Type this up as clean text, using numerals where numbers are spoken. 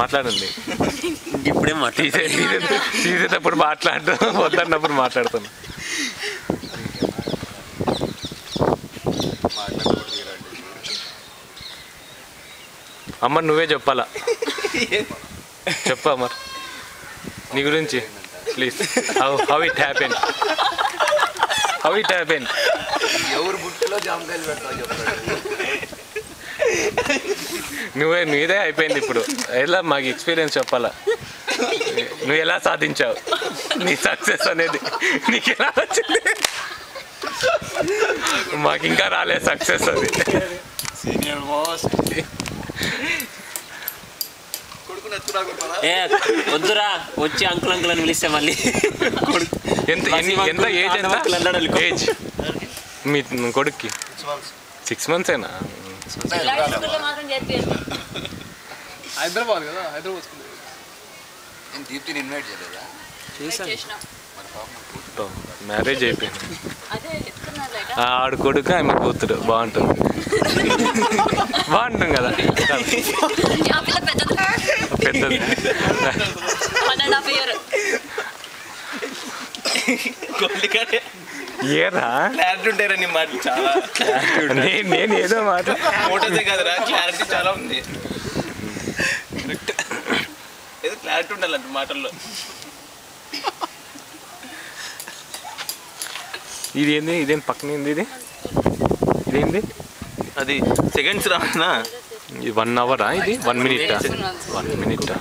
మాట్లాడండి. ఇప్పుడే తీసేటప్పుడు మాట్లాడు, వద్దన్నప్పుడు మాట్లాడుతాను. అమ్మ నువ్వే చెప్పాలా, చెప్పు అమర్ నీ గురించి ప్లీజ్. హౌ ఇట్ హ్యాపెన్, ఎవరు బుట్టలో జామకాయలు పెడతావు చెప్పండి. నీదే అయిపోయింది ఇప్పుడు. ఎలా మాకు ఎక్స్పీరియన్స్ చెప్పాలా, నువ్వు ఎలా సాధించావు, నీ సక్సెస్ అనేది నీకు ఎలా వచ్చింది? మాకు ఇంకా రాలేదు సక్సెస్ అది. వద్దురా, వచ్చి అంకుల్ అని పిలిస్తే మళ్ళీ. ఎంత ఏజ్? ఏజ్ మీ కొడుక్కి 6 months హైదరాబాద్ కదా, హైదరాబాద్ దీప్తిని ఇన్వైట్ చేయలేదా? మ్యారేజ్ అయిపోయింది. ఆడు కొడుకు ఆమె కూతురు బాగుంటుంది కదా. పెద్దది ఏరా క్లారిటీ ఉంటారా నీ మాట? చాలా నేను ఏదో మాట ఫోటోసే కదరా, క్లారిటీ చాలా ఉంది. ఏదో క్లారిటీ ఉండాలంట మాటల్లో. ఇదేం పక్కన ఇదేంది? అది సెకండ్స్ రానా? 1 hour ఇది 1 minute? 1 minute.